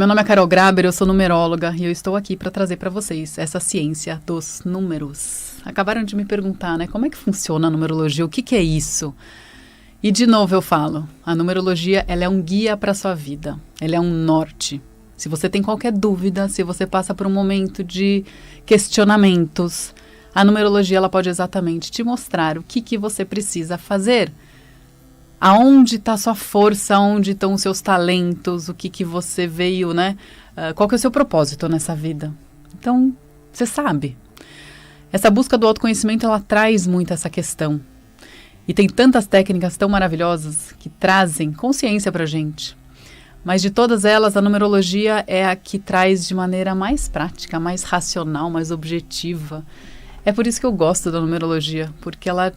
Meu nome é Carol Graber, eu sou numeróloga e eu estou aqui para trazer para vocês essa ciência dos números. Acabaram de me perguntar, né, como é que funciona a numerologia, o que é isso? E de novo eu falo, a numerologia ela é um guia para a sua vida, ela é um norte. Se você tem qualquer dúvida, se você passa por um momento de questionamentos, a numerologia ela pode exatamente te mostrar o que você precisa fazer. Aonde está a sua força, onde estão os seus talentos, o que você veio, né? Qual que é o seu propósito nessa vida? Então, você sabe. Essa busca do autoconhecimento, ela traz muito essa questão. E tem tantas técnicas tão maravilhosas que trazem consciência pra gente. Mas de todas elas, a numerologia é a que traz de maneira mais prática, mais racional, mais objetiva. É por isso que eu gosto da numerologia, porque ela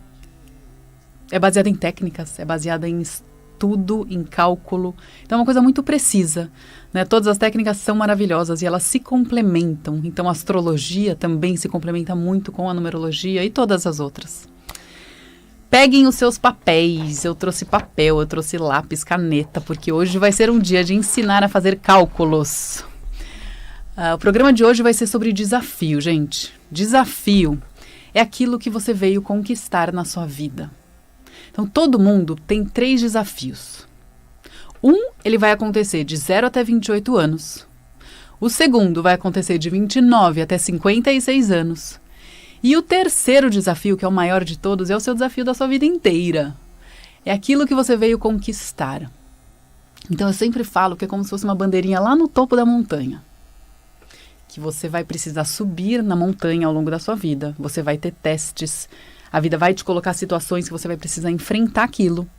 é baseada em técnicas, é baseada em estudo, em cálculo. Então é uma coisa muito precisa, né? Todas as técnicas são maravilhosas e elas se complementam. Então a astrologia também se complementa muito com a numerologia e todas as outras. Peguem os seus papéis. Eu trouxe papel, eu trouxe lápis, caneta, porque hoje vai ser um dia de ensinar a fazer cálculos. O programa de hoje vai ser sobre desafio, gente. Desafio é aquilo que você veio conquistar na sua vida. Então, todo mundo tem 3 desafios. Ele vai acontecer de 0 até 28 anos. O segundo vai acontecer de 29 até 56 anos. E o terceiro desafio, que é o maior de todos, é o seu desafio da sua vida inteira. É aquilo que você veio conquistar. Então, eu sempre falo que é como se fosse uma bandeirinha lá no topo da montanha. Que você vai precisar subir na montanha ao longo da sua vida. Você vai ter testes. A vida vai te colocar situações que você vai precisar enfrentar aquilo.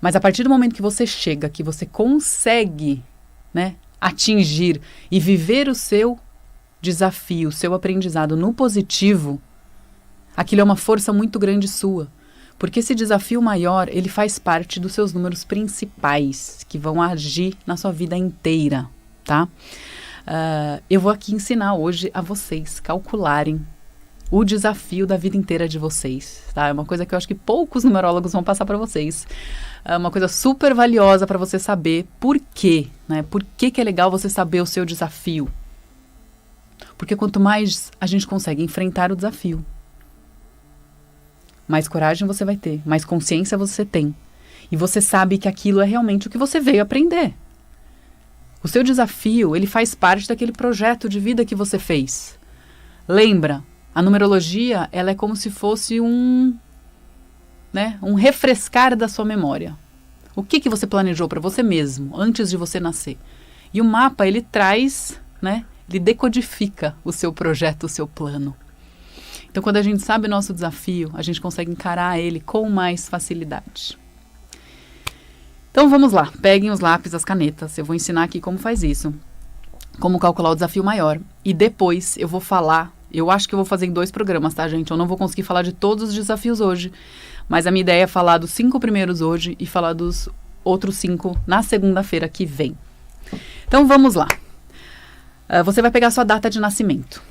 Mas a partir do momento que você chega, que você consegue, né, atingir e viver o seu desafio, o seu aprendizado no positivo, aquilo é uma força muito grande sua. Porque esse desafio maior, ele faz parte dos seus números principais, que vão agir na sua vida inteira, tá? Eu vou aqui ensinar hoje a vocês calcularem o desafio da vida inteira de vocês, tá? É uma coisa que eu acho que poucos numerólogos vão passar para vocês. É uma coisa super valiosa para você saber por quê, né? Por que é legal você saber o seu desafio? Porque quanto mais a gente consegue enfrentar o desafio, mais coragem você vai ter, mais consciência você tem. E você sabe que aquilo é realmente o que você veio aprender. O seu desafio, ele faz parte daquele projeto de vida que você fez. Lembra? A numerologia, ela é como se fosse um refrescar da sua memória. O que você planejou para você mesmo, antes de você nascer? E o mapa, ele traz, né, ele decodifica o seu projeto, o seu plano. Então, quando a gente sabe o nosso desafio, a gente consegue encarar ele com mais facilidade. Então, vamos lá. Peguem os lápis, as canetas. Eu vou ensinar aqui como faz isso. Como calcular o desafio maior. E depois eu vou falar. Eu acho que eu vou fazer em 2 programas, tá, gente? Eu não vou conseguir falar de todos os desafios hoje, mas a minha ideia é falar dos 5 primeiros hoje e falar dos outros 5 na segunda-feira que vem. Então, vamos lá. Você vai pegar a sua data de nascimento.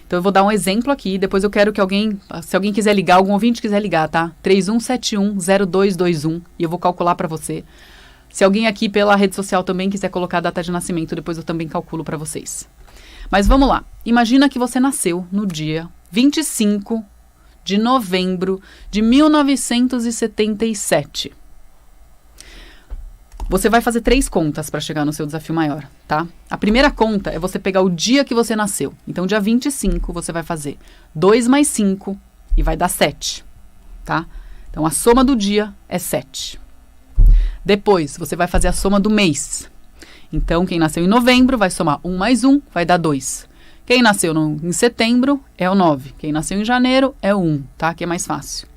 Então, eu vou dar um exemplo aqui, depois eu quero que alguém, se alguém quiser ligar, algum ouvinte quiser ligar, tá? 31710221 e eu vou calcular para você. Se alguém aqui pela rede social também quiser colocar a data de nascimento, depois eu também calculo para vocês. Mas vamos lá. Imagina que você nasceu no dia 25 de novembro de 1977. Você vai fazer 3 contas para chegar no seu desafio maior, tá? A primeira conta é você pegar o dia que você nasceu. Então, dia 25, você vai fazer 2 mais 5 e vai dar 7, tá? Então, a soma do dia é 7. Depois, você vai fazer a soma do mês. Então, quem nasceu em novembro vai somar 1 mais 1, vai dar 2. Quem nasceu em setembro é o 9. Quem nasceu em janeiro é o 1, tá? Que é mais fácil.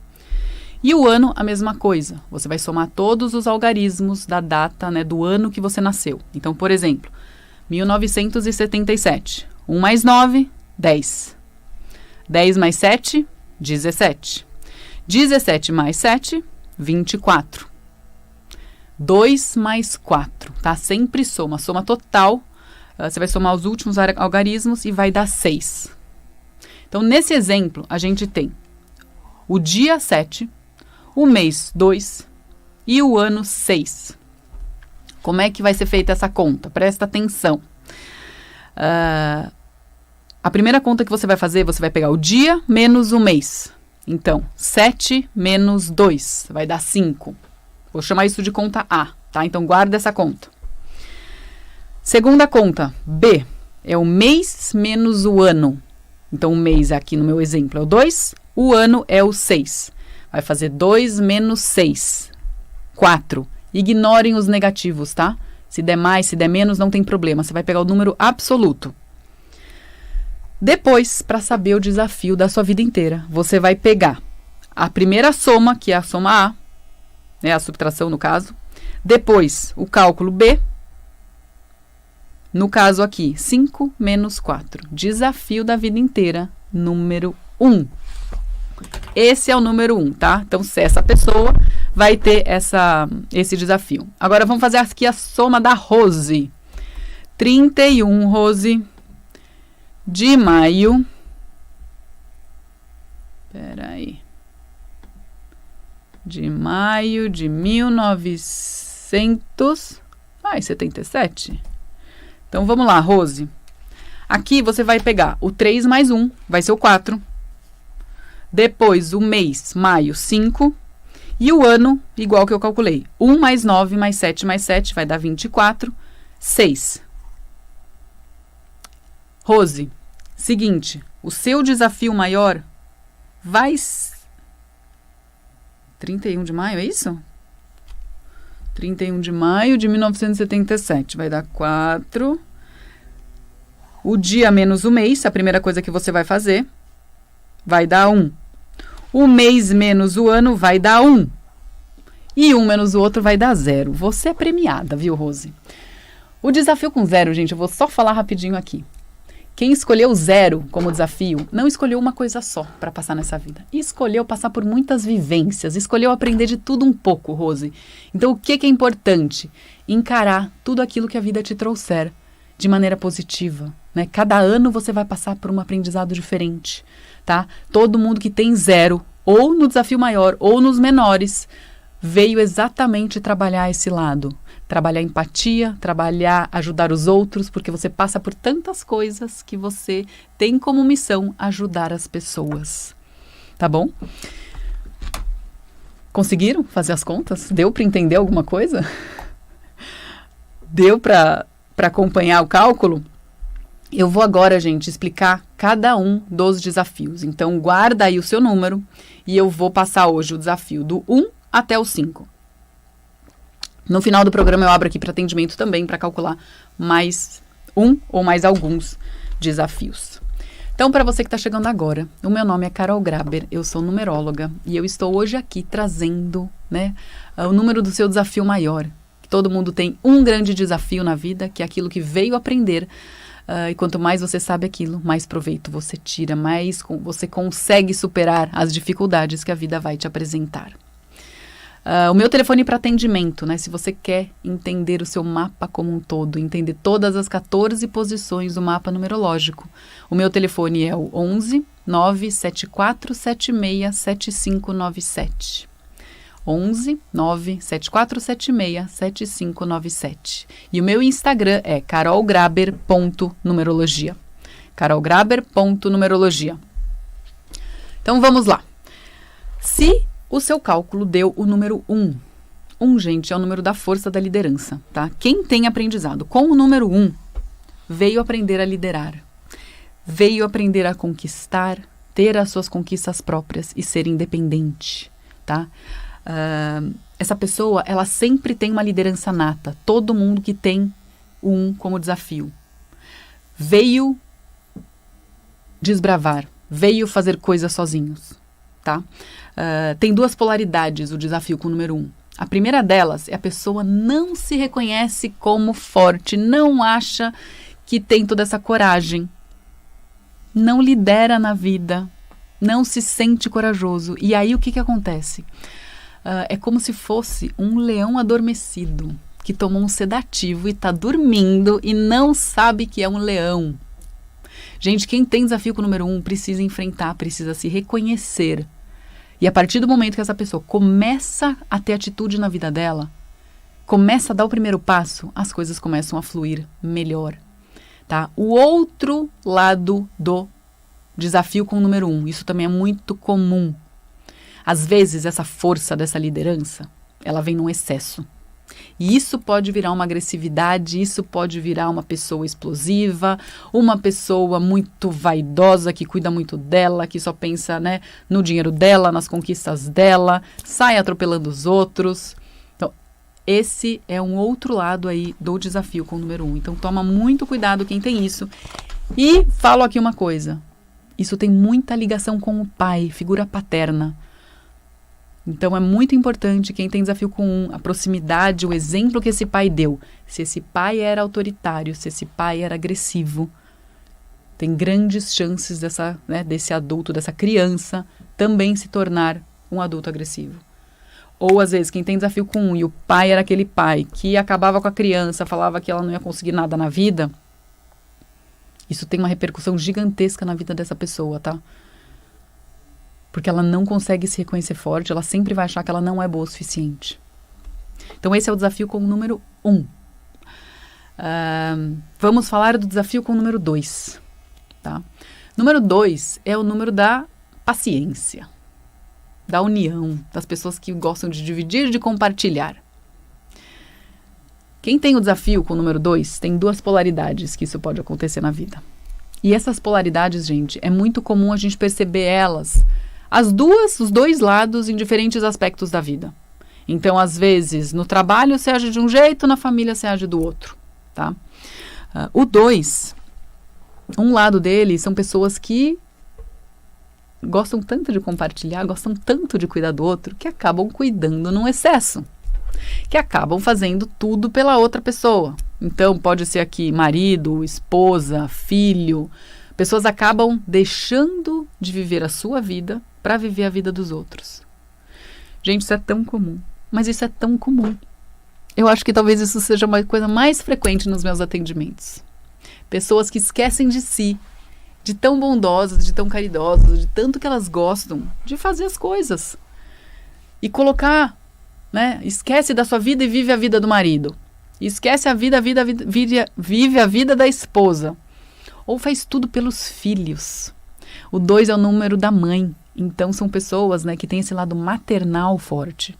E o ano, a mesma coisa. Você vai somar todos os algarismos da data, né, do ano que você nasceu. Então, por exemplo, 1977. 1 mais 9, 10. 10 mais 7, 17. 17 mais 7, 24. 2 mais 4, tá? Sempre soma. Soma total, você vai somar os últimos algarismos e vai dar 6. Então, nesse exemplo, a gente tem o dia 7, o mês 2 e o ano 6. Como é que vai ser feita essa conta? Presta atenção. A primeira conta que você vai fazer, você vai pegar o dia menos o mês. Então, 7 menos 2 vai dar 5. Vou chamar isso de conta A, tá? Então, guarda essa conta. Segunda conta, B, é o mês menos o ano. Então, o mês aqui no meu exemplo é o 2, o ano é o 6. Vai fazer 2 menos 6, 4. Ignorem os negativos, tá? Se der mais, se der menos, não tem problema. Você vai pegar o número absoluto. Depois, para saber o desafio da sua vida inteira, você vai pegar a primeira soma, que é a soma A, né, a subtração no caso. Depois, o cálculo B. No caso aqui, 5 menos 4. Desafio da vida inteira, número 1. Esse é o número 1, tá? Então, se essa pessoa vai ter esse desafio. Agora, vamos fazer aqui a soma da Rose. 31, Rose, de maio. Peraí. De maio de 1977. Então, vamos lá, Rose. Aqui você vai pegar o 3 mais 1, vai ser o 4. Depois, o mês, maio, 5. E o ano, igual que eu calculei. 1 mais 9 mais 7 mais 7 vai dar 24. 6. Rose, seguinte, o seu desafio maior vai... 31 de maio, é isso? 31 de maio de 1977, vai dar 4. O dia menos o mês, a primeira coisa que você vai fazer, vai dar 1. O mês menos o ano vai dar 1. E um menos o outro vai dar 0. Você é premiada, viu, Rose? O desafio com 0, gente, eu vou só falar rapidinho aqui. Quem escolheu 0 como desafio, não escolheu uma coisa só para passar nessa vida. Escolheu passar por muitas vivências, escolheu aprender de tudo um pouco, Rose. Então, o que é importante? Encarar tudo aquilo que a vida te trouxer de maneira positiva, né? Cada ano você vai passar por um aprendizado diferente, tá? Todo mundo que tem 0, ou no desafio maior, ou nos menores, veio exatamente trabalhar esse lado. Trabalhar empatia, trabalhar, ajudar os outros, porque você passa por tantas coisas que você tem como missão ajudar as pessoas. Tá bom? Conseguiram fazer as contas? Deu para entender alguma coisa? Deu para acompanhar o cálculo? Eu vou agora, gente, explicar cada um dos desafios. Então, guarda aí o seu número e eu vou passar hoje o desafio do 1 até o 5. No final do programa eu abro aqui para atendimento também para calcular mais um ou mais alguns desafios. Então, para você que está chegando agora, o meu nome é Carol Graber, eu sou numeróloga e eu estou hoje aqui trazendo, né, o número do seu desafio maior. Todo mundo tem um grande desafio na vida, que é aquilo que veio aprender. E quanto mais você sabe aquilo, mais proveito você tira, mais você consegue superar as dificuldades que a vida vai te apresentar. O meu telefone para atendimento, né? Se você quer entender o seu mapa como um todo, entender todas as 14 posições do mapa numerológico, o meu telefone é o 11 97476 7597. 11 97476 7597. E o meu Instagram é carolgraber.numerologia. carolgraber.numerologia. Então vamos lá. Se o seu cálculo deu o número 1. 1, gente, é o número da força da liderança, tá? Quem tem aprendizado com o número 1 veio aprender a liderar. Veio aprender a conquistar, ter as suas conquistas próprias e ser independente, tá? Essa pessoa, ela sempre tem uma liderança nata. Todo mundo que tem o 1 como desafio. Veio desbravar, veio fazer coisas sozinhos, tá? Tem duas polaridades o desafio com o número 1. A primeira delas é a pessoa não se reconhece como forte, não acha que tem toda essa coragem, não lidera na vida, não se sente corajoso. E aí o que acontece? É como se fosse um leão adormecido que tomou um sedativo e está dormindo e não sabe que é um leão. Gente, quem tem desafio com o número 1 precisa enfrentar, precisa se reconhecer. E a partir do momento que essa pessoa começa a ter atitude na vida dela, começa a dar o primeiro passo, as coisas começam a fluir melhor, tá? O outro lado do desafio com o número 1, isso também é muito comum. Às vezes, essa força dessa liderança, ela vem num excesso. E isso pode virar uma agressividade, isso pode virar uma pessoa explosiva, uma pessoa muito vaidosa, que cuida muito dela, que só pensa, né, no dinheiro dela, nas conquistas dela, sai atropelando os outros. Então, esse é um outro lado aí do desafio com o número 1. Então, toma muito cuidado quem tem isso. E falo aqui uma coisa, isso tem muita ligação com o pai, figura paterna. Então, é muito importante quem tem desafio com a proximidade, o exemplo que esse pai deu. Se esse pai era autoritário, se esse pai era agressivo, tem grandes chances desse adulto, dessa criança, também se tornar um adulto agressivo. Ou, às vezes, quem tem desafio com um e o pai era aquele pai que acabava com a criança, falava que ela não ia conseguir nada na vida, isso tem uma repercussão gigantesca na vida dessa pessoa, tá? Porque ela não consegue se reconhecer forte, ela sempre vai achar que ela não é boa o suficiente. Então, esse é o desafio com o número 1. Vamos falar do desafio com o número 2. Tá? Número 2 é o número da paciência, da união, das pessoas que gostam de dividir, de compartilhar. Quem tem o desafio com o número 2 tem duas polaridades que isso pode acontecer na vida. E essas polaridades, gente, é muito comum a gente perceber elas, os dois lados em diferentes aspectos da vida. Então, às vezes, no trabalho você age de um jeito, na família você age do outro, tá? O 2, um lado dele são pessoas que gostam tanto de compartilhar, gostam tanto de cuidar do outro, que acabam cuidando num excesso, que acabam fazendo tudo pela outra pessoa. Então, pode ser aqui marido, esposa, filho. Pessoas acabam deixando de viver a sua vida para viver a vida dos outros. Gente, isso é tão comum. Mas isso é tão comum. Eu acho que talvez isso seja uma coisa mais frequente nos meus atendimentos. Pessoas que esquecem de si, de tão bondosas, de tão caridosas, de tanto que elas gostam de fazer as coisas. E colocar, né? Esquece da sua vida e vive a vida do marido. Esquece a vida, vive a vida da esposa. Ou faz tudo pelos filhos. O 2 é o número da mãe. Então, são pessoas, né, que têm esse lado maternal forte.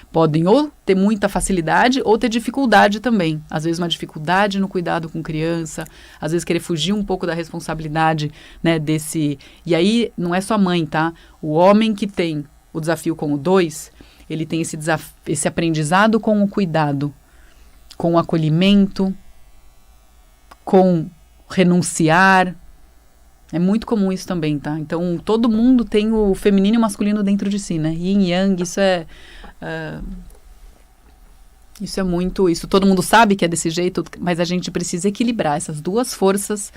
Podem ou ter muita facilidade ou ter dificuldade também. Às vezes, uma dificuldade no cuidado com criança. Às vezes, querer fugir um pouco da responsabilidade, né, desse... E aí, não é só mãe, tá? O homem que tem o desafio com o 2, ele tem esse aprendizado com o cuidado, com o acolhimento, com renunciar. É muito comum isso também, tá? Então, todo mundo tem o feminino e o masculino dentro de si, né? Yin e Yang, isso é muito... Isso todo mundo sabe que é desse jeito, mas a gente precisa equilibrar essas duas forças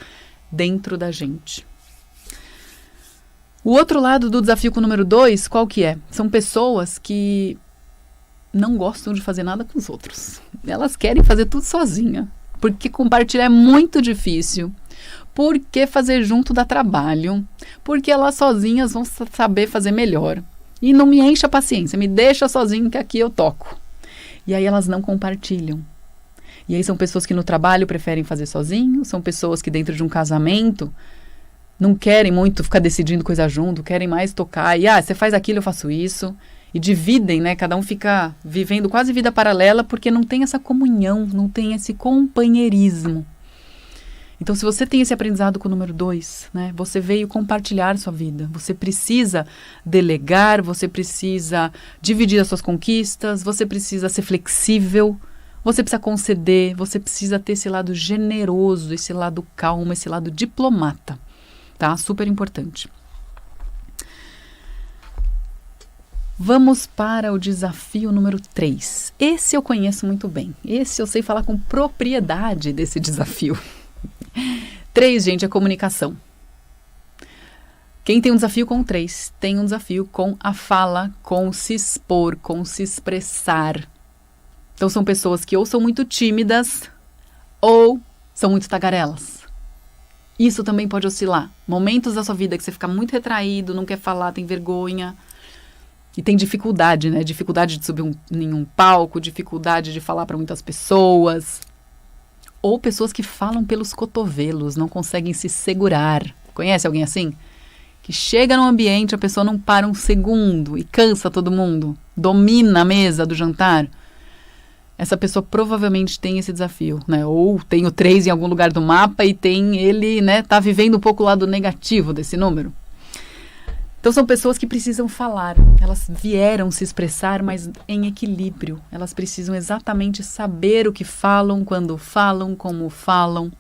dentro da gente. O outro lado do desafio com o número 2, qual que é? São pessoas que não gostam de fazer nada com os outros. Elas querem fazer tudo sozinha, porque compartilhar é muito difícil. Porque fazer junto dá trabalho, porque elas sozinhas vão saber fazer melhor. E não me enche a paciência, me deixa sozinho que aqui eu toco. E aí elas não compartilham. E aí são pessoas que no trabalho preferem fazer sozinho, são pessoas que dentro de um casamento não querem muito ficar decidindo coisa junto, querem mais tocar. E você faz aquilo, eu faço isso. E dividem, né? Cada um fica vivendo quase vida paralela porque não tem essa comunhão, não tem esse companheirismo. Então, se você tem esse aprendizado com o número 2, né, você veio compartilhar sua vida. Você precisa delegar, você precisa dividir as suas conquistas, você precisa ser flexível, você precisa conceder, você precisa ter esse lado generoso, esse lado calmo, esse lado diplomata. Tá? Super importante. Vamos para o desafio número 3. Esse eu conheço muito bem. Esse eu sei falar com propriedade desse desafio. 3, gente, é comunicação. Quem tem um desafio com o 3, tem um desafio com a fala, com se expor, com se expressar. Então, são pessoas que ou são muito tímidas ou são muito tagarelas. Isso também pode oscilar. Momentos da sua vida que você fica muito retraído, não quer falar, tem vergonha. E tem dificuldade, né? Dificuldade de subir em um palco, dificuldade de falar para muitas pessoas. Ou pessoas que falam pelos cotovelos, não conseguem se segurar. Conhece alguém assim? Que chega no ambiente, a pessoa não para um segundo e cansa todo mundo. Domina a mesa do jantar. Essa pessoa provavelmente tem esse desafio, né? Ou tem o 3 em algum lugar do mapa e tem ele, né? Tá vivendo um pouco o lado negativo desse número. Então são pessoas que precisam falar. Elas vieram se expressar, mas em equilíbrio. Elas precisam exatamente saber o que falam, quando falam, como falam.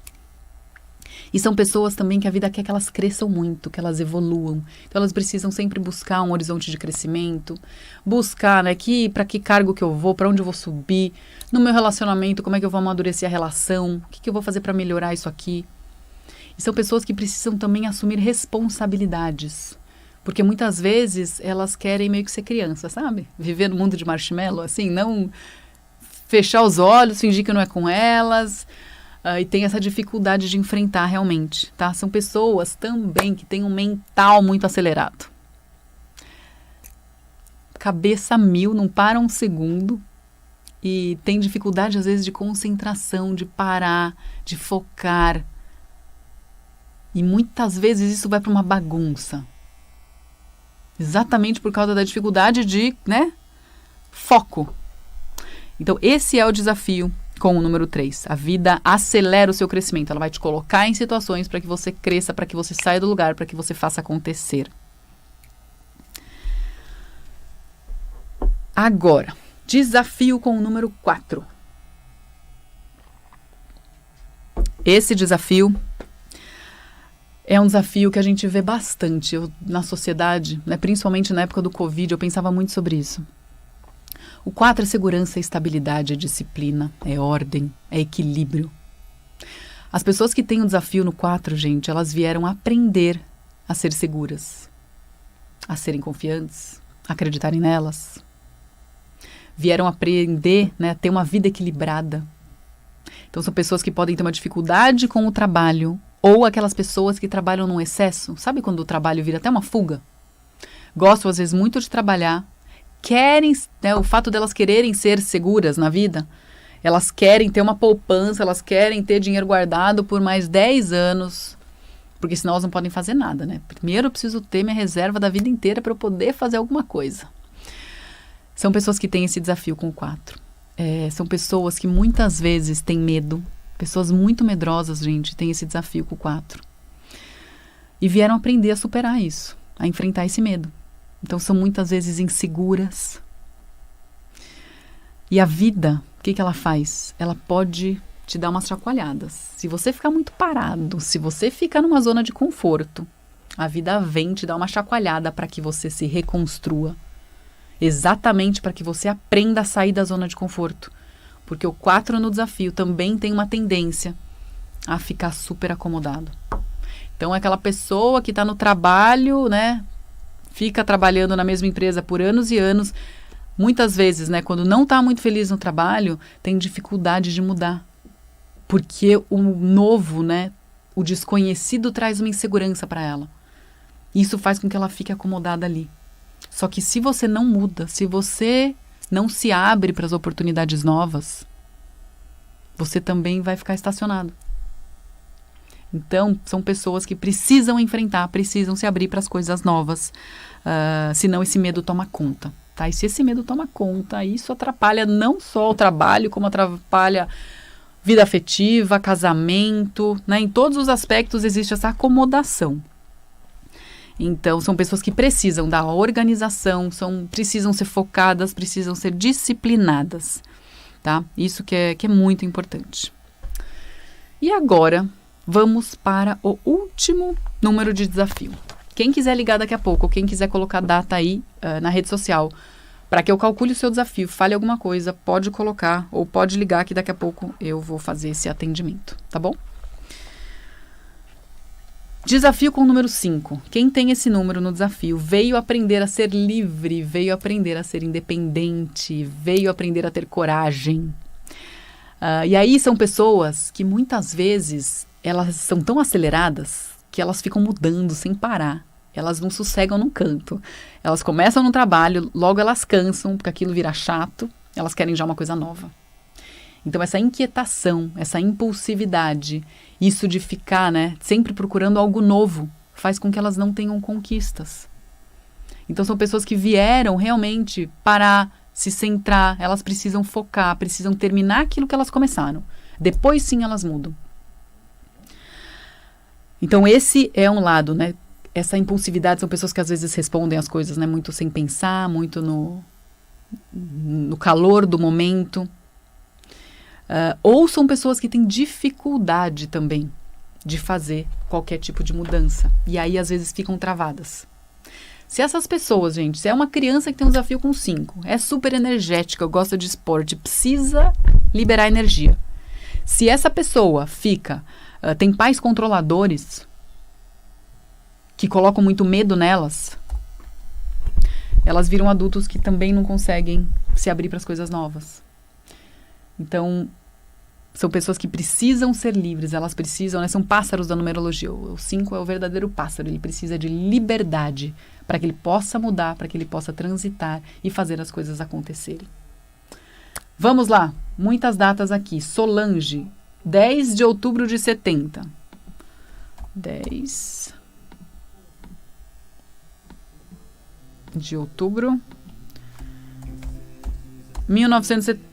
E são pessoas também que a vida quer que elas cresçam muito, que elas evoluam. Então elas precisam sempre buscar um horizonte de crescimento, buscar, né, para que cargo que eu vou, para onde eu vou subir, no meu relacionamento, como é que eu vou amadurecer a relação, o que eu vou fazer para melhorar isso aqui. E são pessoas que precisam também assumir responsabilidades, porque muitas vezes elas querem meio que ser criança, sabe? Viver no mundo de marshmallow, assim, não fechar os olhos, fingir que não é com elas. E tem essa dificuldade de enfrentar realmente, tá? São pessoas também que têm um mental muito acelerado. Cabeça mil, não para um segundo. E tem dificuldade, às vezes, de concentração, de parar, de focar. E muitas vezes isso vai para uma bagunça. Exatamente por causa da dificuldade de, né, foco. Então, esse é o desafio com o número 3. A vida acelera o seu crescimento. Ela vai te colocar em situações para que você cresça, para que você saia do lugar, para que você faça acontecer. Agora, desafio com o número 4. Esse desafio é um desafio que a gente vê bastante na sociedade, né? Principalmente na época do Covid, eu pensava muito sobre isso. O 4 é segurança, é estabilidade, é disciplina, é ordem, é equilíbrio. As pessoas que têm o desafio no 4, gente, elas vieram aprender a ser seguras, a serem confiantes, a acreditarem nelas. Vieram aprender, né, a ter uma vida equilibrada. Então são pessoas que podem ter uma dificuldade com o trabalho, ou aquelas pessoas que trabalham num excesso. Sabe quando o trabalho vira até uma fuga? Gostam às vezes muito de trabalhar, querem, né, o fato delas quererem ser seguras na vida, elas querem ter uma poupança, elas querem ter dinheiro guardado por mais 10 anos, porque senão elas não podem fazer nada, né? Primeiro eu preciso ter minha reserva da vida inteira para eu poder fazer alguma coisa. São pessoas que têm esse desafio com o 4. São pessoas que muitas vezes têm medo, pessoas muito medrosas, gente, têm esse desafio com o 4. E vieram aprender a superar isso, a enfrentar esse medo. Então, são muitas vezes inseguras. E a vida, o que ela faz? Ela pode te dar umas chacoalhadas. Se você ficar muito parado, se você ficar numa zona de conforto, a vida vem te dar uma chacoalhada para que você se reconstrua. Exatamente para que você aprenda a sair da zona de conforto. Porque o 4 no desafio também tem uma tendência a ficar super acomodado. Então, é aquela pessoa que está no trabalho, né? Fica trabalhando na mesma empresa por anos e anos. Muitas vezes, né, quando não está muito feliz no trabalho, tem dificuldade de mudar. Porque o novo, né, o desconhecido traz uma insegurança para ela. Isso faz com que ela fique acomodada ali. Só que se você não muda, se você não se abre para as oportunidades novas, você também vai ficar estacionado. Então, são pessoas que precisam enfrentar, precisam se abrir para as coisas novas, senão esse medo toma conta. Tá? E se esse medo toma conta, isso atrapalha não só o trabalho, como atrapalha vida afetiva, casamento, né? Em todos os aspectos existe essa acomodação. Então, são pessoas que precisam da organização, precisam ser focadas, precisam ser disciplinadas. Tá? Isso que é muito importante. E agora, vamos para o último número de desafio. Quem quiser ligar daqui a pouco, ou quem quiser colocar data aí na rede social, para que eu calcule o seu desafio, fale alguma coisa, pode colocar, ou pode ligar que daqui a pouco eu vou fazer esse atendimento, tá bom? Desafio com o número 5. Quem tem esse número no desafio veio aprender a ser livre, veio aprender a ser independente, veio aprender a ter coragem. E aí são pessoas que muitas vezes elas são tão aceleradas que elas ficam mudando sem parar. Elas não sossegam num canto. Elas começam no trabalho, logo elas cansam, porque aquilo vira chato, elas querem já uma coisa nova. Então, essa inquietação, essa impulsividade, isso de ficar, né, sempre procurando algo novo, faz com que elas não tenham conquistas. Então, são pessoas que vieram realmente parar, se centrar, elas precisam focar, precisam terminar aquilo que elas começaram. Depois, sim, elas mudam. Então, esse é um lado, né? Essa impulsividade são pessoas que às vezes respondem as coisas, né, muito sem pensar, muito no calor do momento. Ou são pessoas que têm dificuldade também de fazer qualquer tipo de mudança. E aí, às vezes, ficam travadas. Se essas pessoas, gente, se é uma criança que tem um desafio com 5, é super energética, gosta de esporte, precisa liberar energia. Se essa pessoa tem pais controladores que colocam muito medo nelas, elas viram adultos que também não conseguem se abrir para as coisas novas. Então, são pessoas que precisam ser livres, elas precisam, né, são pássaros da numerologia. O 5 é o verdadeiro pássaro, ele precisa de liberdade para que ele possa mudar, para que ele possa transitar e fazer as coisas acontecerem. Vamos lá, muitas datas aqui. Solange, 10 de outubro de 70. 10 de outubro 1970.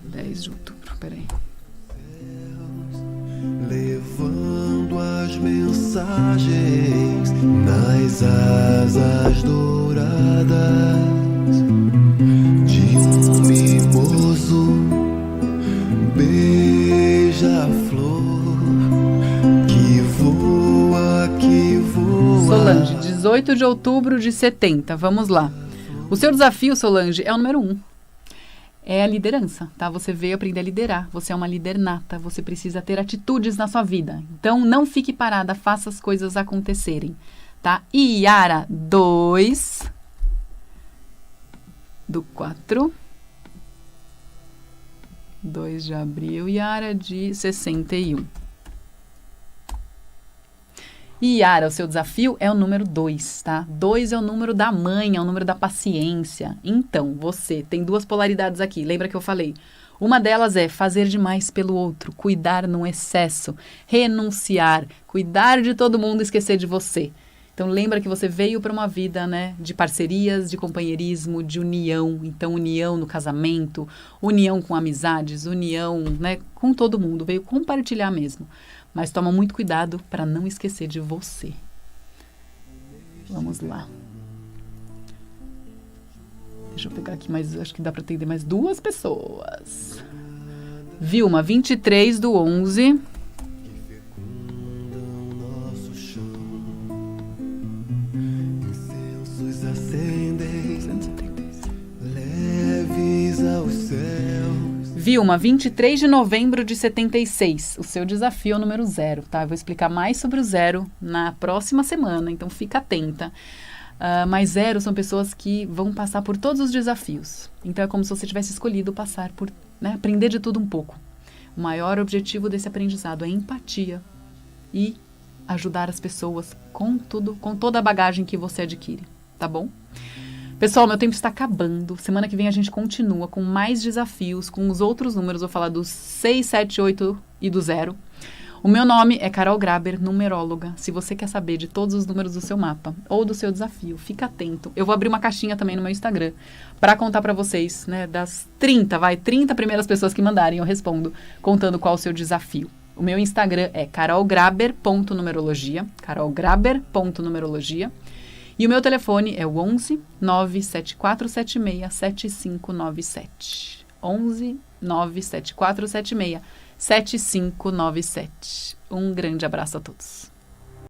10 de outubro, peraí. Levando as mensagens nas asas douradas de um mimoso beija-flor que voa, que voa. Solange, 18 de outubro de 70, vamos lá. O seu desafio, Solange, é o número 1. É a liderança, tá? Você veio aprender a liderar, você é uma líder nata, você precisa ter atitudes na sua vida. Então, não fique parada, faça as coisas acontecerem, tá? E Yara, 2 do 4, 2 de abril, Yara de 61. E Yara, o seu desafio é o número 2, tá? 2 é o número da mãe, é o número da paciência. Então, você tem 2 polaridades aqui. Lembra que eu falei? Uma delas é fazer demais pelo outro, cuidar no excesso, renunciar, cuidar de todo mundo e esquecer de você. Então, lembra que você veio para uma vida, né, de parcerias, de companheirismo, de união. Então, união no casamento, união com amizades, união, né, com todo mundo. Veio compartilhar mesmo. Mas toma muito cuidado para não esquecer de você. Vamos lá. Deixa eu pegar aqui mais, acho que dá para atender mais 2 pessoas. Vilma, 23 do 11. Vilma, 23 de novembro de 76. O seu desafio é o número 0, tá? Eu vou explicar mais sobre o 0 na próxima semana, então fica atenta. Mas 0 são pessoas que vão passar por todos os desafios. Então é como se você tivesse escolhido passar por, né, aprender de tudo um pouco. O maior objetivo desse aprendizado é empatia e ajudar as pessoas com tudo, com toda a bagagem que você adquire, tá bom? Pessoal, meu tempo está acabando. Semana que vem a gente continua com mais desafios, com os outros números. Vou falar dos 6, 7, 8 e do 0. O meu nome é Carol Graber, numeróloga. Se você quer saber de todos os números do seu mapa ou do seu desafio, fica atento. Eu vou abrir uma caixinha também no meu Instagram para contar para vocês, né, das 30 primeiras pessoas que mandarem, eu respondo, contando qual o seu desafio. O meu Instagram é carolgraber.numerologia, carolgraber.numerologia. E o meu telefone é o 11 97476 7597. 11 97476 7597. Um grande abraço a todos.